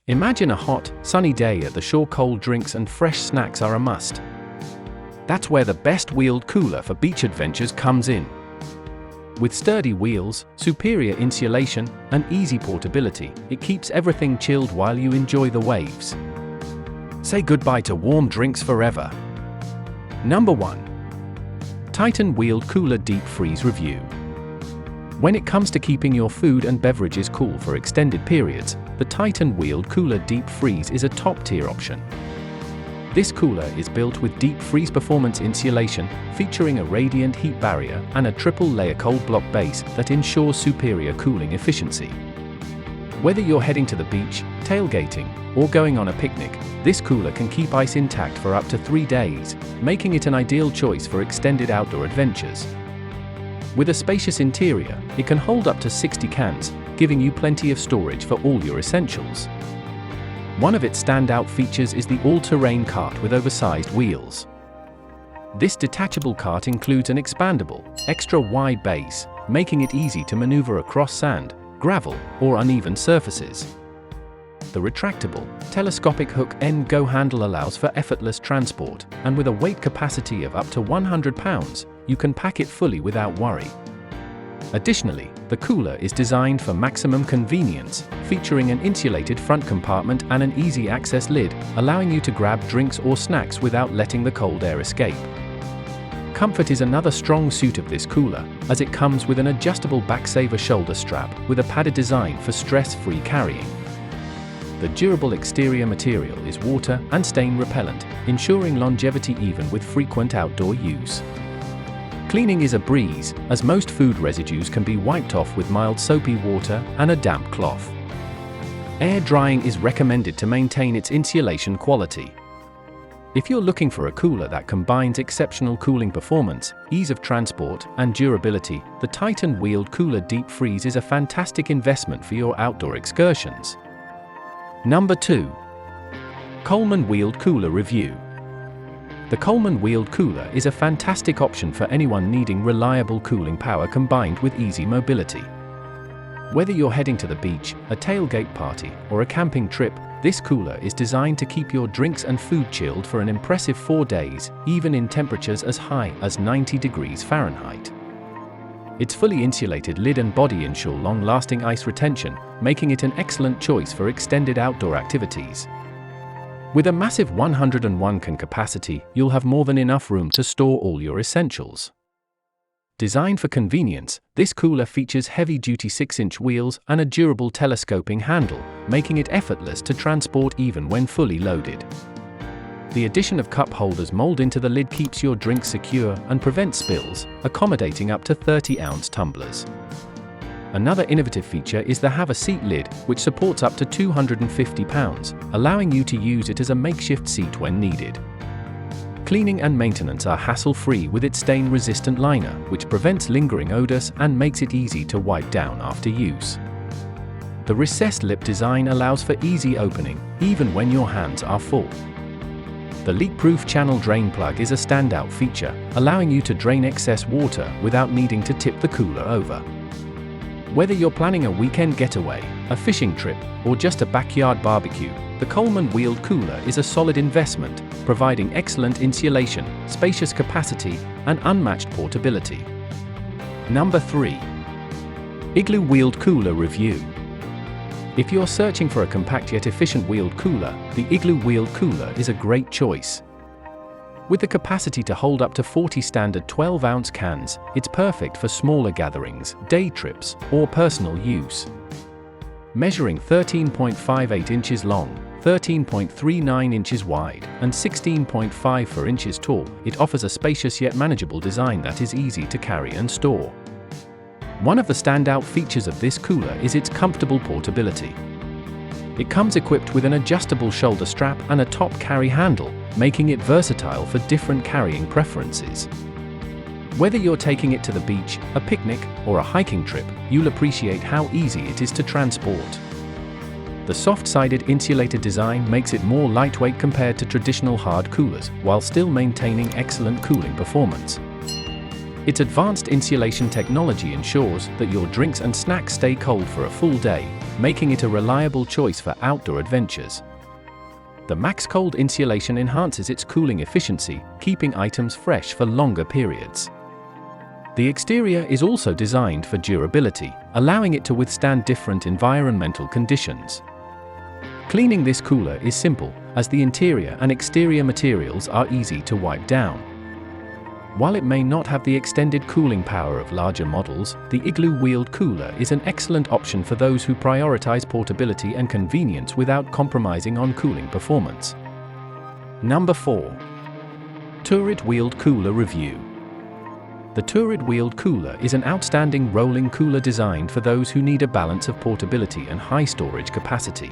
Imagine a hot, sunny day at the shore. Cold drinks and fresh snacks are a must. That's where the best wheeled cooler for beach adventures comes in. With sturdy wheels, superior insulation, and easy portability, it keeps everything chilled while you enjoy the waves. Say goodbye to warm drinks forever. Number 1. Titan Wheeled Cooler Deep Freeze Review. When it comes to keeping your food and beverages cool for extended periods, the Titan Wheeled Cooler Deep Freeze is a top-tier option. This cooler is built with deep freeze performance insulation, featuring a radiant heat barrier and a triple-layer cold block base that ensures superior cooling efficiency. Whether you're heading to the beach, tailgating, or going on a picnic, this cooler can keep ice intact for up to 3 days, making it an ideal choice for extended outdoor adventures. With a spacious interior, it can hold up to 60 cans, giving you plenty of storage for all your essentials. One of its standout features is the all-terrain cart with oversized wheels. This detachable cart includes an expandable, extra-wide base, making it easy to maneuver across sand, gravel, or uneven surfaces. The retractable, telescopic hook-and-go handle allows for effortless transport, and with a weight capacity of up to 100 pounds, you can pack it fully without worry. Additionally, the cooler is designed for maximum convenience, featuring an insulated front compartment and an easy-access lid, allowing you to grab drinks or snacks without letting the cold air escape. Comfort is another strong suit of this cooler, as it comes with an adjustable back-saver shoulder strap with a padded design for stress-free carrying. The durable exterior material is water and stain repellent, ensuring longevity even with frequent outdoor use. Cleaning is a breeze, as most food residues can be wiped off with mild soapy water and a damp cloth. Air drying is recommended to maintain its insulation quality. If you're looking for a cooler that combines exceptional cooling performance, ease of transport, and durability, the Titan Wheeled Cooler Deep Freeze is a fantastic investment for your outdoor excursions. Number 2. Coleman Wheeled Cooler Review. The Coleman Wheeled Cooler is a fantastic option for anyone needing reliable cooling power combined with easy mobility. Whether you're heading to the beach, a tailgate party, or a camping trip, this cooler is designed to keep your drinks and food chilled for an impressive 4 days, even in temperatures as high as 90 degrees Fahrenheit. Its fully insulated lid and body ensure long-lasting ice retention, making it an excellent choice for extended outdoor activities. With a massive 101 can capacity, you'll have more than enough room to store all your essentials. Designed for convenience, this cooler features heavy-duty 6-inch wheels and a durable telescoping handle, making it effortless to transport even when fully loaded. The addition of cup holders mold into the lid keeps your drinks secure and prevents spills, accommodating up to 30-ounce tumblers. Another innovative feature is the Have a Seat lid, which supports up to 250 pounds, allowing you to use it as a makeshift seat when needed. Cleaning and maintenance are hassle-free with its stain-resistant liner, which prevents lingering odors and makes it easy to wipe down after use. The recessed lip design allows for easy opening, even when your hands are full. The leak-proof channel drain plug is a standout feature, allowing you to drain excess water without needing to tip the cooler over. Whether you're planning a weekend getaway, a fishing trip, or just a backyard barbecue, the Coleman Wheeled Cooler is a solid investment, providing excellent insulation, spacious capacity, and unmatched portability. Number 3. Igloo Wheeled Cooler Review. If you're searching for a compact yet efficient wheeled cooler, the Igloo Wheeled Cooler is a great choice. With the capacity to hold up to 40 standard 12-ounce cans, it's perfect for smaller gatherings, day trips, or personal use. Measuring 13.58 inches long, 13.39 inches wide, and 16.54 inches tall, it offers a spacious yet manageable design that is easy to carry and store. One of the standout features of this cooler is its comfortable portability. It comes equipped with an adjustable shoulder strap and a top carry handle, making it versatile for different carrying preferences. Whether you're taking it to the beach, a picnic, or a hiking trip, you'll appreciate how easy it is to transport. The soft-sided insulated design makes it more lightweight compared to traditional hard coolers, while still maintaining excellent cooling performance. Its advanced insulation technology ensures that your drinks and snacks stay cold for a full day, making it a reliable choice for outdoor adventures. The Max Cold insulation enhances its cooling efficiency, keeping items fresh for longer periods. The exterior is also designed for durability, allowing it to withstand different environmental conditions. Cleaning this cooler is simple, as the interior and exterior materials are easy to wipe down. While it may not have the extended cooling power of larger models, the Igloo wheeled cooler is an excellent option for those who prioritize portability and convenience without compromising on cooling performance. Number 4. Tourit Wheeled Cooler Review. The Tourit Wheeled Cooler is an outstanding rolling cooler designed for those who need a balance of portability and high storage capacity.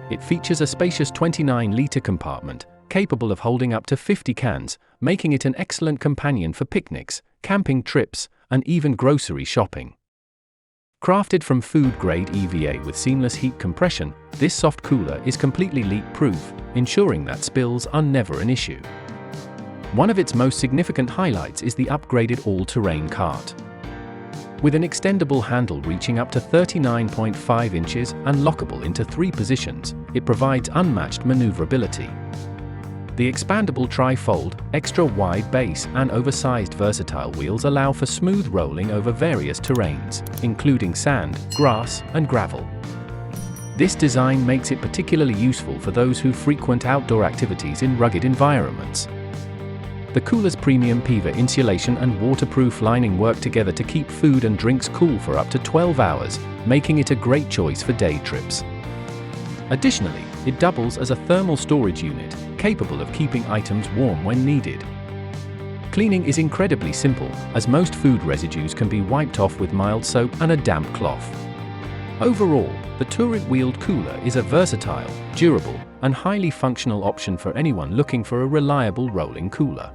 It features a spacious 29-liter compartment, capable of holding up to 50 cans, making it an excellent companion for picnics, camping trips, and even grocery shopping. Crafted from food-grade EVA with seamless heat compression, this soft cooler is completely leak-proof, ensuring that spills are never an issue. One of its most significant highlights is the upgraded all-terrain cart. With an extendable handle reaching up to 39.5 inches and lockable into 3 positions, it provides unmatched maneuverability. The expandable tri-fold, extra-wide base and oversized versatile wheels allow for smooth rolling over various terrains, including sand, grass, and gravel. This design makes it particularly useful for those who frequent outdoor activities in rugged environments. The cooler's premium PIVA insulation and waterproof lining work together to keep food and drinks cool for up to 12 hours, making it a great choice for day trips. Additionally, it doubles as a thermal storage unit, capable of keeping items warm when needed. Cleaning is incredibly simple, as most food residues can be wiped off with mild soap and a damp cloth. Overall, the Tourit Wheeled Cooler is a versatile, durable, and highly functional option for anyone looking for a reliable rolling cooler.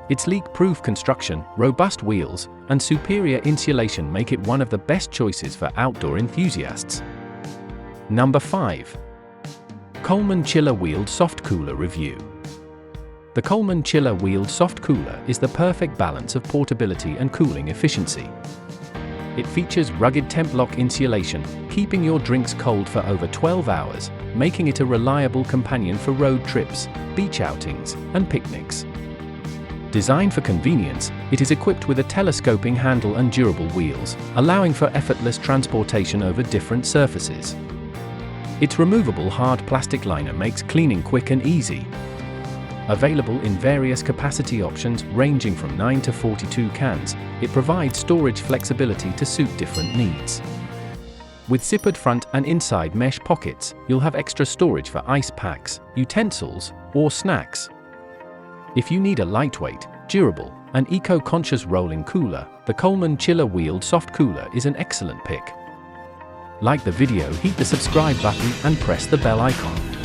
Its leak-proof construction, robust wheels, and superior insulation make it one of the best choices for outdoor enthusiasts. Number 5. Coleman Chiller Wheeled Soft Cooler Review. The Coleman Chiller Wheeled Soft Cooler is the perfect balance of portability and cooling efficiency. It features rugged temp-lock insulation, keeping your drinks cold for over 12 hours, making it a reliable companion for road trips, beach outings, and picnics. Designed for convenience, it is equipped with a telescoping handle and durable wheels, allowing for effortless transportation over different surfaces. Its removable hard plastic liner makes cleaning quick and easy. Available in various capacity options ranging from 9 to 42 cans, it provides storage flexibility to suit different needs. With zippered front and inside mesh pockets, you'll have extra storage for ice packs, utensils, or snacks. If you need a lightweight, durable, and eco-conscious rolling cooler, the Coleman Chiller Wheeled Soft Cooler is an excellent pick. Like the video, hit the subscribe button and press the bell icon.